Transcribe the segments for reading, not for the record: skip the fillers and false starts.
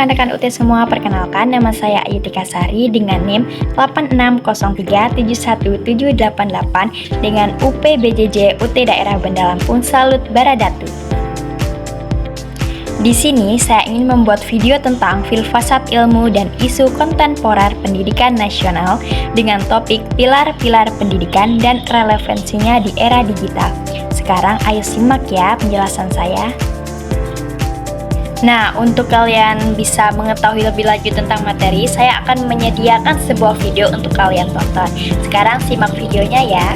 rekan-rekan UT semua, perkenalkan nama saya Ayu Tika Sari dengan NIM 8603717788 dengan UP BJJ UT Daerah Banda Lampung Salut Baradatu. Di sini saya ingin membuat video tentang filsafat ilmu dan isu kontemporer pendidikan nasional dengan topik pilar-pilar pendidikan dan relevansinya di era digital. Sekarang ayo simak ya penjelasan saya. Nah, untuk kalian bisa mengetahui lebih lanjut tentang materi, saya akan menyediakan sebuah video untuk kalian tonton. Sekarang simak videonya ya.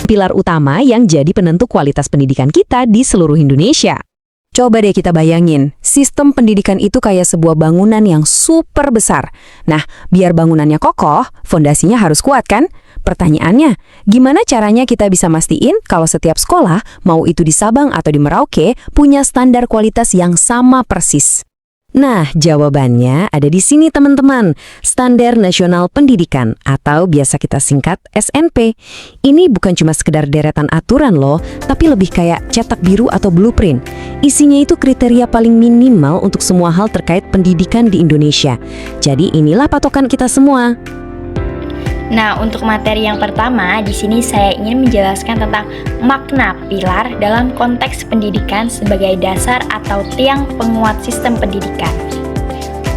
Pilar utama yang jadi penentu kualitas pendidikan kita di seluruh Indonesia. Coba deh kita bayangin, sistem pendidikan itu kayak sebuah bangunan yang super besar. Nah, biar bangunannya kokoh, fondasinya harus kuat kan? Pertanyaannya, gimana caranya kita bisa mastiin kalau setiap sekolah, mau itu di Sabang atau di Merauke, punya standar kualitas yang sama persis? Nah, jawabannya ada di sini teman-teman. Standar Nasional Pendidikan atau biasa kita singkat SNP. Ini bukan cuma sekedar deretan aturan loh, tapi lebih kayak cetak biru atau blueprint. Isinya itu kriteria paling minimal untuk semua hal terkait pendidikan di Indonesia. Jadi inilah patokan kita semua. Nah, untuk materi yang pertama, di sini saya ingin menjelaskan tentang makna pilar dalam konteks pendidikan sebagai dasar atau tiang penguat sistem pendidikan.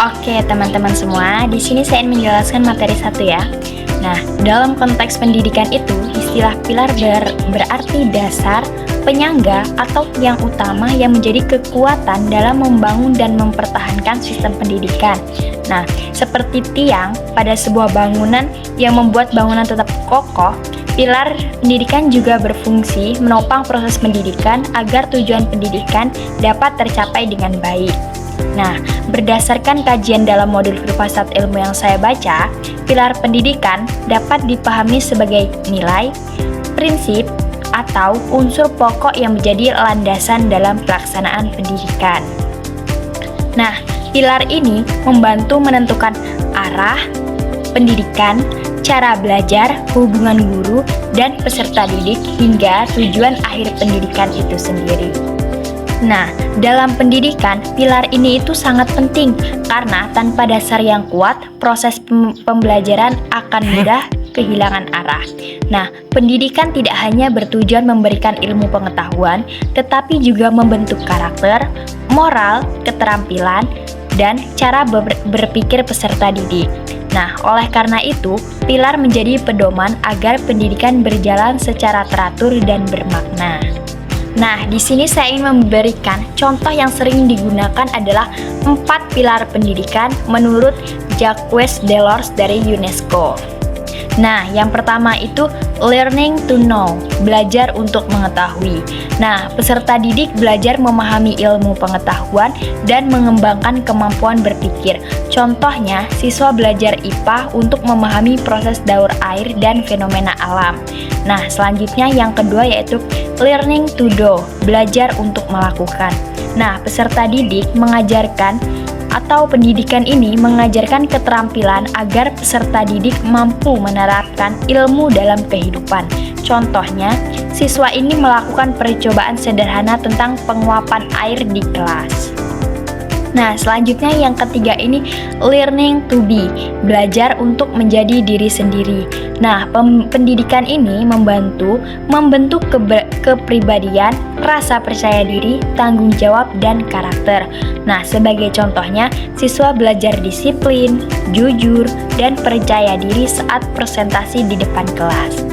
Oke, teman-teman semua, di sini saya ingin menjelaskan materi satu ya. Nah, dalam konteks pendidikan itu, istilah pilar berarti dasar, penyangga, atau tiang utama yang menjadi kekuatan dalam membangun dan mempertahankan sistem pendidikan. Nah, seperti tiang pada sebuah bangunan yang membuat bangunan tetap kokoh, pilar pendidikan juga berfungsi menopang proses pendidikan agar tujuan pendidikan dapat tercapai dengan baik. Nah, berdasarkan kajian dalam modul filsafat ilmu yang saya baca, pilar pendidikan dapat dipahami sebagai nilai, prinsip, atau unsur pokok yang menjadi landasan dalam pelaksanaan pendidikan. Nah, pilar ini membantu menentukan arah pendidikan, cara belajar, hubungan guru, dan peserta didik hingga tujuan akhir pendidikan itu sendiri. Nah, dalam pendidikan, pilar ini itu sangat penting karena tanpa dasar yang kuat, proses pembelajaran akan mudah kehilangan arah. Nah, pendidikan tidak hanya bertujuan memberikan ilmu pengetahuan, tetapi juga membentuk karakter, moral, keterampilan, dan cara berpikir peserta didik. Nah, oleh karena itu, pilar menjadi pedoman agar pendidikan berjalan secara teratur dan bermakna. Nah, di sini saya ingin memberikan contoh yang sering digunakan adalah 4 pilar pendidikan menurut Jacques Delors dari UNESCO. Nah, yang pertama itu learning to know, belajar untuk mengetahui. Nah, peserta didik belajar memahami ilmu pengetahuan dan mengembangkan kemampuan berpikir. Contohnya, siswa belajar IPA untuk memahami proses daur air dan fenomena alam. Nah, selanjutnya yang kedua yaitu learning to do, belajar untuk melakukan. Nah, peserta didik mengajarkan atau pendidikan ini mengajarkan keterampilan agar peserta didik mampu menerapkan ilmu dalam kehidupan. Contohnya, siswa ini melakukan percobaan sederhana tentang penguapan air di kelas. Nah, selanjutnya yang ketiga ini learning to be, belajar untuk menjadi diri sendiri. Nah, pendidikan ini membentuk kepribadian, rasa percaya diri, tanggung jawab, dan karakter. Nah, sebagai contohnya, siswa belajar disiplin, jujur, dan percaya diri saat presentasi di depan kelas.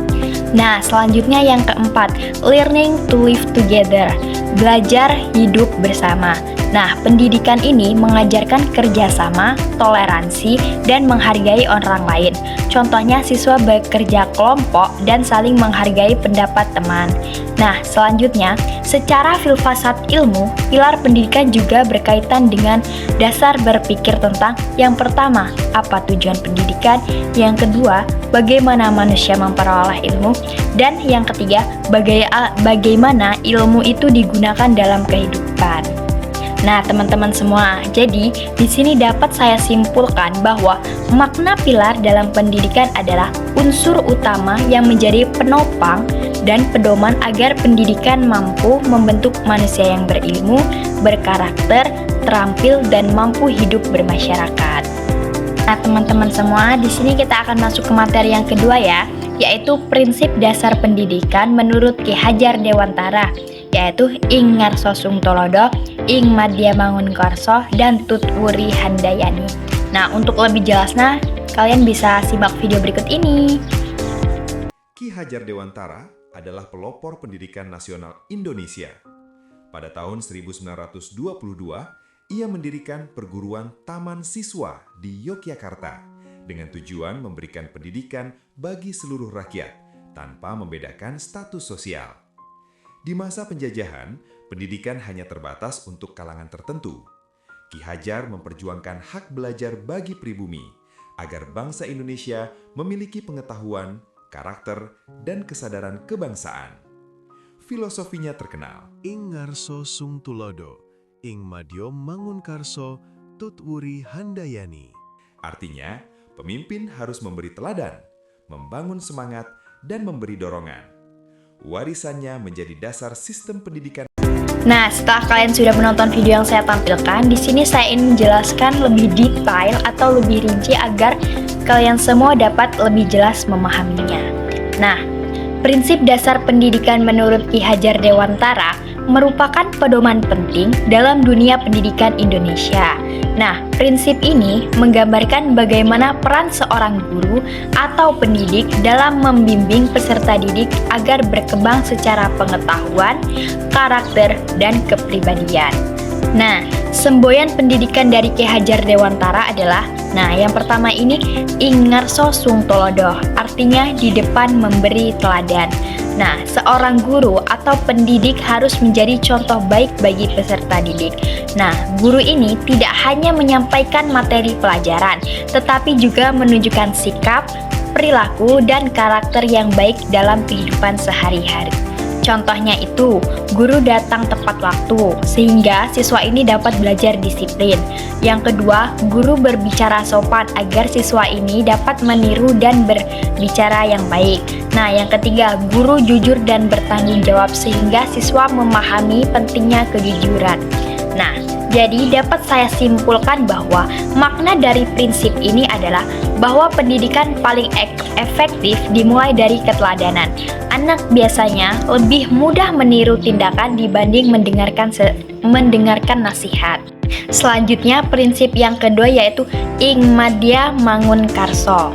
Nah, selanjutnya yang keempat, learning to live together, belajar hidup bersama. Nah, pendidikan ini mengajarkan kerjasama, toleransi, dan menghargai orang lain. Contohnya, siswa bekerja kelompok dan saling menghargai pendapat teman. Nah, selanjutnya, secara filsafat ilmu, pilar pendidikan juga berkaitan dengan dasar berpikir tentang yang pertama, apa tujuan pendidikan, yang kedua, bagaimana manusia memperoleh ilmu, dan yang ketiga, bagaimana ilmu itu digunakan dalam kehidupan. Nah, teman-teman semua, jadi di sini dapat saya simpulkan bahwa makna pilar dalam pendidikan adalah unsur utama yang menjadi penopang dan pedoman agar pendidikan mampu membentuk manusia yang berilmu, berkarakter, terampil, dan mampu hidup bermasyarakat. Nah, teman-teman semua, di sini kita akan masuk ke materi yang kedua ya, yaitu prinsip dasar pendidikan menurut Ki Hajar Dewantara, yaitu Ing Ngarso Sung Tulodo, Ing Madya Mangunkarso, dan Tut Wuri Handayani. Nah, untuk lebih jelasnya, kalian bisa simak video berikut ini. Ki Hajar Dewantara adalah pelopor pendidikan nasional Indonesia. Pada tahun 1922, ia mendirikan perguruan Taman Siswa di Yogyakarta dengan tujuan memberikan pendidikan bagi seluruh rakyat tanpa membedakan status sosial. Di masa penjajahan, pendidikan hanya terbatas untuk kalangan tertentu. Ki Hajar memperjuangkan hak belajar bagi pribumi agar bangsa Indonesia memiliki pengetahuan, karakter, dan kesadaran kebangsaan. Filosofinya terkenal. Ing Ngarso Sung Tulodo, Ing Madya Mangunkarso, Tut Wuri Handayani. Artinya, pemimpin harus memberi teladan, membangun semangat, dan memberi dorongan. Warisannya menjadi dasar sistem pendidikan. Nah, setelah kalian sudah menonton video yang saya tampilkan, di sini saya ingin menjelaskan lebih detail atau lebih rinci agar kalian semua dapat lebih jelas memahaminya. Nah, prinsip dasar pendidikan menurut Ki Hajar Dewantara merupakan pedoman penting dalam dunia pendidikan Indonesia. Nah, prinsip ini menggambarkan bagaimana peran seorang guru atau pendidik dalam membimbing peserta didik agar berkembang secara pengetahuan, karakter, dan kepribadian. Nah, semboyan pendidikan dari Ki Hajar Dewantara adalah, yang pertama ini Ing Ngarso Sung Tulodo, artinya di depan memberi teladan. Nah, seorang guru atau pendidik harus menjadi contoh baik bagi peserta didik. Nah, guru ini tidak hanya menyampaikan materi pelajaran, tetapi juga menunjukkan sikap, perilaku, dan karakter yang baik dalam kehidupan sehari-hari. Contohnya itu, guru datang tepat waktu, sehingga siswa ini dapat belajar disiplin. Yang kedua, guru berbicara sopan agar siswa ini dapat meniru dan berbicara yang baik. Nah, yang ketiga, guru jujur dan bertanggung jawab sehingga siswa memahami pentingnya kejujuran. Nah, jadi dapat saya simpulkan bahwa makna dari prinsip ini adalah bahwa pendidikan paling efektif dimulai dari keteladanan. Anak biasanya lebih mudah meniru tindakan dibanding mendengarkan nasihat. Selanjutnya, prinsip yang kedua yaitu Ing Madya Mangunkarso.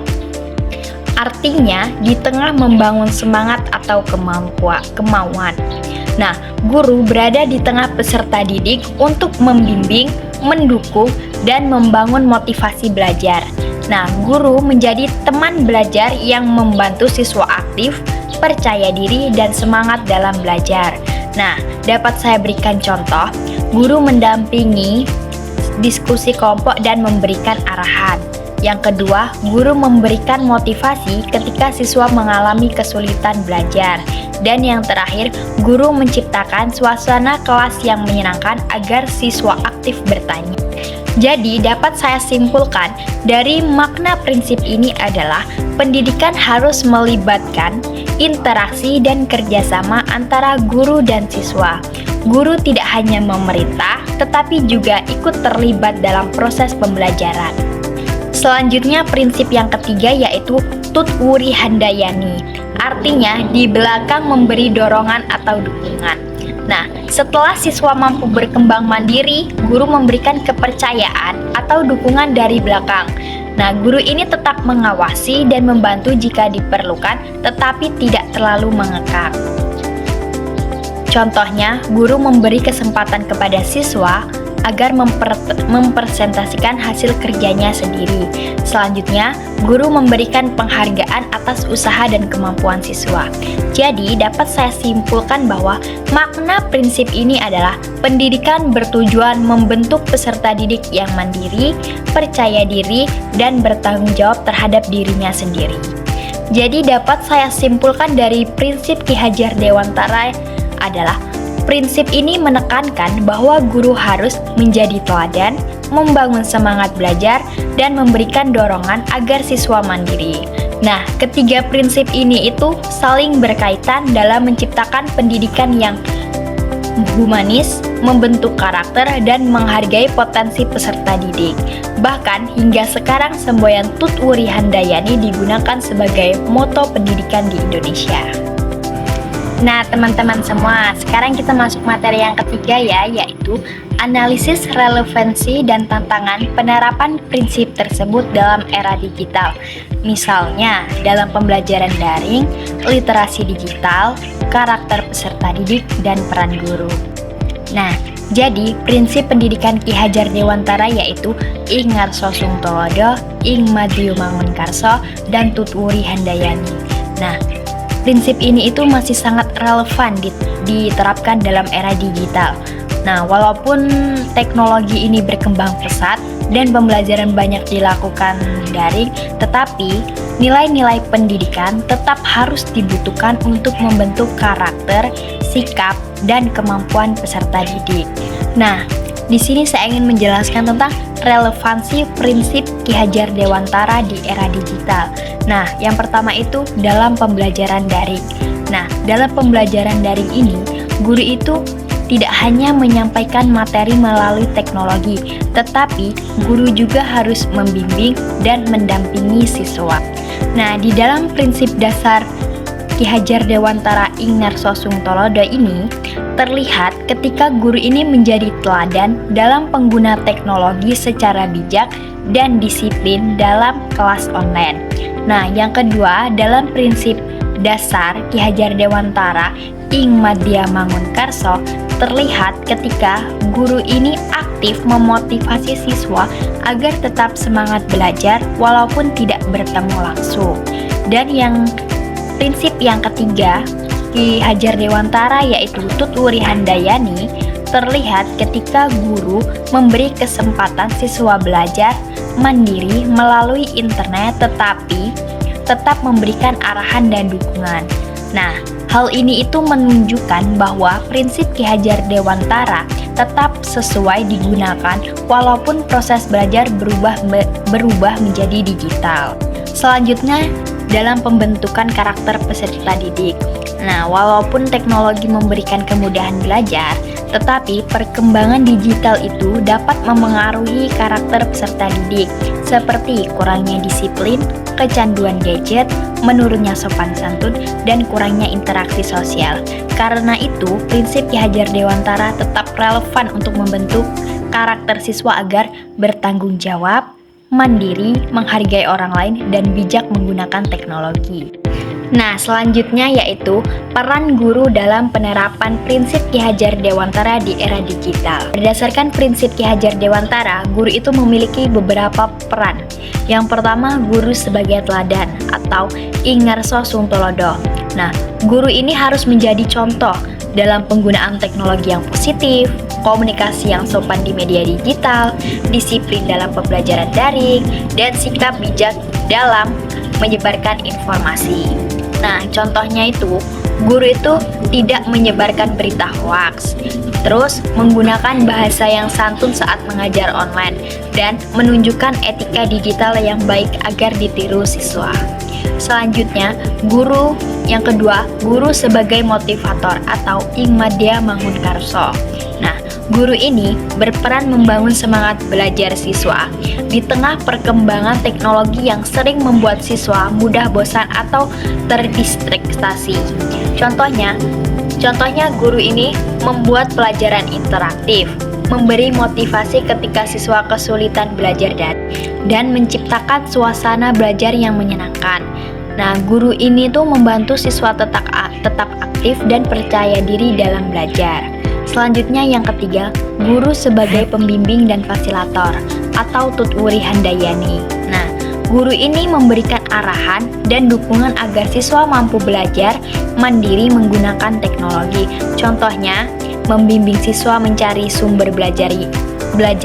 Artinya, di tengah membangun semangat atau kemauan. Nah, guru berada di tengah peserta didik untuk membimbing, mendukung, dan membangun motivasi belajar. Nah, guru menjadi teman belajar yang membantu siswa aktif, percaya diri, dan semangat dalam belajar. Nah, dapat saya berikan contoh, guru mendampingi diskusi kelompok dan memberikan arahan. Yang kedua, guru memberikan motivasi ketika siswa mengalami kesulitan belajar. Dan yang terakhir, guru menciptakan suasana kelas yang menyenangkan agar siswa aktif bertanya. Jadi, dapat saya simpulkan dari makna prinsip ini adalah pendidikan harus melibatkan interaksi dan kerjasama antara guru dan siswa. Guru tidak hanya memerintah, tetapi juga ikut terlibat dalam proses pembelajaran. Selanjutnya, prinsip yang ketiga yaitu Tut Wuri Handayani. Artinya, di belakang memberi dorongan atau dukungan. Nah, setelah siswa mampu berkembang mandiri, guru memberikan kepercayaan atau dukungan dari belakang. Nah, guru ini tetap mengawasi dan membantu jika diperlukan, tetapi tidak terlalu mengekang. Contohnya, guru memberi kesempatan kepada siswa agar mempresentasikan hasil kerjanya sendiri. Selanjutnya, guru memberikan penghargaan atas usaha dan kemampuan siswa. Jadi, dapat saya simpulkan bahwa makna prinsip ini adalah pendidikan bertujuan membentuk peserta didik yang mandiri, percaya diri, dan bertanggung jawab terhadap dirinya sendiri. Jadi, dapat saya simpulkan dari prinsip Ki Hajar Dewantara adalah prinsip ini menekankan bahwa guru harus menjadi teladan, membangun semangat belajar, dan memberikan dorongan agar siswa mandiri. Nah, ketiga prinsip ini itu saling berkaitan dalam menciptakan pendidikan yang humanis, membentuk karakter, dan menghargai potensi peserta didik. Bahkan hingga sekarang semboyan Tut Wuri Handayani digunakan sebagai moto pendidikan di Indonesia. Nah, teman-teman semua, sekarang kita masuk materi yang ketiga ya, yaitu analisis relevansi dan tantangan penerapan prinsip tersebut dalam era digital. Misalnya, dalam pembelajaran daring, literasi digital, karakter peserta didik, dan peran guru. Nah, jadi prinsip pendidikan Ki Hajar Dewantara yaitu Ing Ngarso Sung Tulodo, Ing Madyo Mangunkarso, dan Tut Wuri Handayani. Nah, prinsip ini itu masih sangat relevan diterapkan dalam era digital. Nah, walaupun teknologi ini berkembang pesat dan pembelajaran banyak dilakukan daring, tetapi nilai-nilai pendidikan tetap harus dibutuhkan untuk membentuk karakter, sikap, dan kemampuan peserta didik. Nah, di sini saya ingin menjelaskan tentang relevansi prinsip Ki Hajar Dewantara di era digital. Nah, yang pertama itu dalam pembelajaran daring. Nah, dalam pembelajaran daring ini, guru itu tidak hanya menyampaikan materi melalui teknologi, tetapi guru juga harus membimbing dan mendampingi siswa. Nah, di dalam prinsip dasar Ki Hajar Dewantara Ing Ngarso Sung Tulodo ini terlihat ketika guru ini menjadi teladan dalam pengguna teknologi secara bijak dan disiplin dalam kelas online. Nah, yang kedua, dalam prinsip dasar Ki Hajar Dewantara Ing Madya Mangunkarso terlihat ketika guru ini aktif memotivasi siswa agar tetap semangat belajar walaupun tidak bertemu langsung. Dan yang prinsip yang ketiga Ki Hajar Dewantara yaitu Tut Wuri Handayani terlihat ketika guru memberi kesempatan siswa belajar mandiri melalui internet tetapi tetap memberikan arahan dan dukungan. Nah, hal ini itu menunjukkan bahwa prinsip Ki Hajar Dewantara tetap sesuai digunakan walaupun proses belajar berubah menjadi digital. Selanjutnya, dalam pembentukan karakter peserta didik. Nah, walaupun teknologi memberikan kemudahan belajar, tetapi perkembangan digital itu dapat memengaruhi karakter peserta didik, seperti kurangnya disiplin, kecanduan gadget, menurunnya sopan santun, dan kurangnya interaksi sosial. Karena itu, prinsip Ki Hajar Dewantara tetap relevan untuk membentuk karakter siswa agar bertanggung jawab, mandiri, menghargai orang lain, dan bijak menggunakan teknologi. Nah, selanjutnya yaitu peran guru dalam penerapan prinsip Ki Hajar Dewantara di era digital. Berdasarkan prinsip Ki Hajar Dewantara, guru itu memiliki beberapa peran. Yang pertama, guru sebagai teladan atau Ing Ngarso Sung Tulodo. Nah, guru ini harus menjadi contoh dalam penggunaan teknologi yang positif, komunikasi yang sopan di media digital, disiplin dalam pembelajaran daring, dan sikap bijak dalam menyebarkan informasi. Nah, contohnya itu, guru itu tidak menyebarkan berita hoaks, terus menggunakan bahasa yang santun saat mengajar online, dan menunjukkan etika digital yang baik agar ditiru siswa. Selanjutnya, guru yang kedua, guru sebagai motivator atau Ing Madya Mangunkarso. Nah, guru ini berperan membangun semangat belajar siswa di tengah perkembangan teknologi yang sering membuat siswa mudah bosan atau terdistraksi. Contohnya guru ini membuat pelajaran interaktif, memberi motivasi ketika siswa kesulitan belajar dan menciptakan suasana belajar yang menyenangkan. Nah, guru ini tuh membantu siswa tetap aktif dan percaya diri dalam belajar. Selanjutnya yang ketiga, guru sebagai pembimbing dan fasilitator atau Tut Wuri Handayani. Nah, guru ini memberikan arahan dan dukungan agar siswa mampu belajar mandiri menggunakan teknologi. Contohnya, membimbing siswa mencari sumber belajar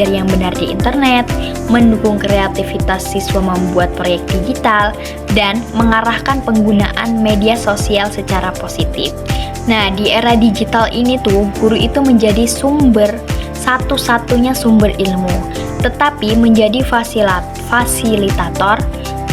yang benar di internet, mendukung kreativitas siswa membuat proyek digital, dan mengarahkan penggunaan media sosial secara positif. Nah, di era digital ini tuh, guru itu menjadi satu-satunya sumber ilmu, tetapi menjadi fasilitator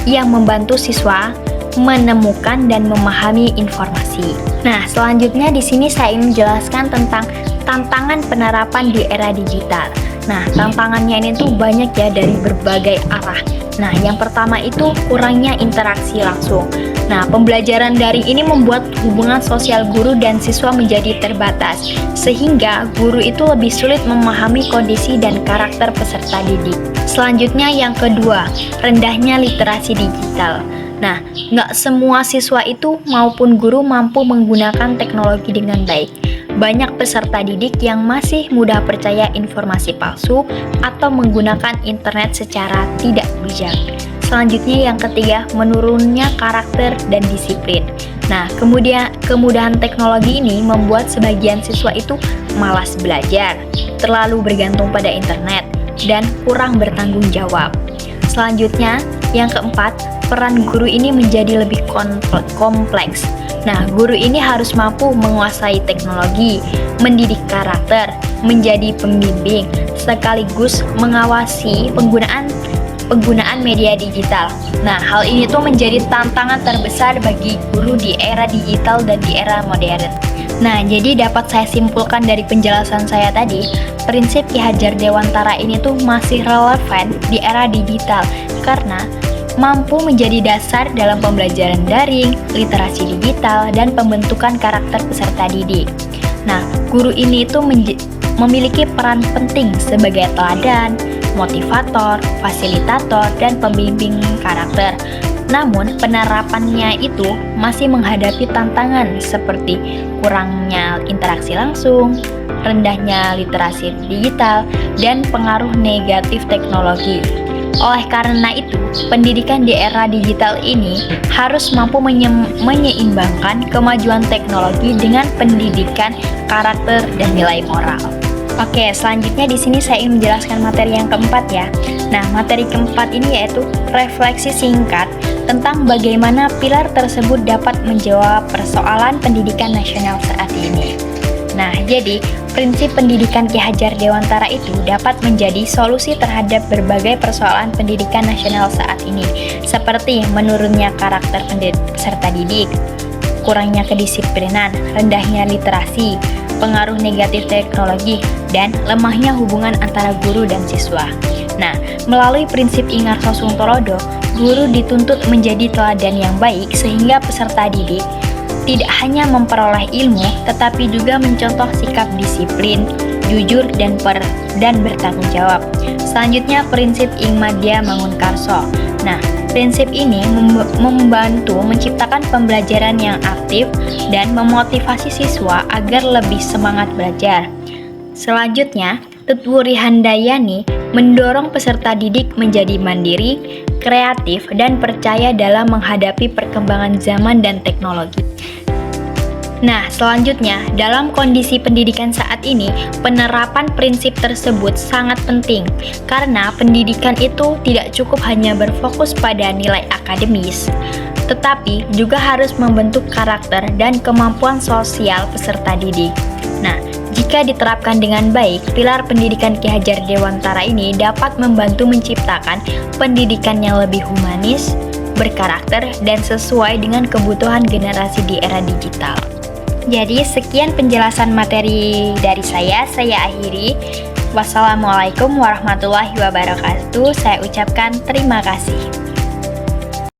yang membantu siswa menemukan dan memahami informasi. Nah, selanjutnya di sini saya ingin menjelaskan tentang tantangan penerapan di era digital. Nah, tantangannya ini tuh banyak ya dari berbagai arah. Nah, yang pertama itu kurangnya interaksi langsung. Nah, pembelajaran daring ini membuat hubungan sosial guru dan siswa menjadi terbatas, sehingga guru itu lebih sulit memahami kondisi dan karakter peserta didik. Selanjutnya yang kedua, rendahnya literasi digital. Nah, nggak semua siswa itu maupun guru mampu menggunakan teknologi dengan baik. Banyak peserta didik yang masih mudah percaya informasi palsu atau menggunakan internet secara tidak bijak. Selanjutnya yang ketiga, menurunnya karakter dan disiplin. Nah, kemudahan teknologi ini membuat sebagian siswa itu malas belajar, terlalu bergantung pada internet, dan kurang bertanggung jawab. Selanjutnya, yang keempat, peran guru ini menjadi lebih kompleks. Nah, guru ini harus mampu menguasai teknologi, mendidik karakter, menjadi pembimbing, sekaligus mengawasi penggunaan media digital. Nah, hal ini tuh menjadi tantangan terbesar bagi guru di era digital dan di era modern. Nah, jadi dapat saya simpulkan dari penjelasan saya tadi, prinsip Ki Hajar Dewantara ini tuh masih relevan di era digital karena mampu menjadi dasar dalam pembelajaran daring, literasi digital, dan pembentukan karakter peserta didik. Nah, guru ini itu memiliki peran penting sebagai teladan, motivator, fasilitator, dan pembimbing karakter. Namun, penerapannya itu masih menghadapi tantangan seperti kurangnya interaksi langsung, rendahnya literasi digital, dan pengaruh negatif teknologi. Oleh karena itu, pendidikan di era digital ini harus mampu menyeimbangkan kemajuan teknologi dengan pendidikan karakter dan nilai moral. Oke, selanjutnya di sini saya ingin menjelaskan materi yang keempat ya. Nah, materi keempat ini yaitu refleksi singkat tentang bagaimana pilar tersebut dapat menjawab persoalan pendidikan nasional saat ini. Nah, jadi prinsip pendidikan Ki Hajar Dewantara itu dapat menjadi solusi terhadap berbagai persoalan pendidikan nasional saat ini, seperti menurunnya karakter peserta didik, kurangnya kedisiplinan, rendahnya literasi, pengaruh negatif teknologi, dan lemahnya hubungan antara guru dan siswa. Nah, melalui prinsip Ingarso Sungtolodo, guru dituntut menjadi teladan yang baik sehingga peserta didik tidak hanya memperoleh ilmu, tetapi juga mencontoh sikap disiplin, jujur, dan bertanggung jawab. Selanjutnya, prinsip Ing Madya Mangunkarso. Nah, prinsip ini membantu menciptakan pembelajaran yang aktif dan memotivasi siswa agar lebih semangat belajar. Selanjutnya, Tutwuri Handayani mendorong peserta didik menjadi mandiri, kreatif, dan percaya dalam menghadapi perkembangan zaman dan teknologi. Nah, selanjutnya, dalam kondisi pendidikan saat ini, penerapan prinsip tersebut sangat penting karena pendidikan itu tidak cukup hanya berfokus pada nilai akademis, tetapi juga harus membentuk karakter dan kemampuan sosial peserta didik. Nah, jika diterapkan dengan baik, pilar pendidikan Ki Hajar Dewantara ini dapat membantu menciptakan pendidikan yang lebih humanis, berkarakter, dan sesuai dengan kebutuhan generasi di era digital. Jadi sekian penjelasan materi dari saya akhiri. Wassalamualaikum warahmatullahi wabarakatuh. Saya ucapkan terima kasih.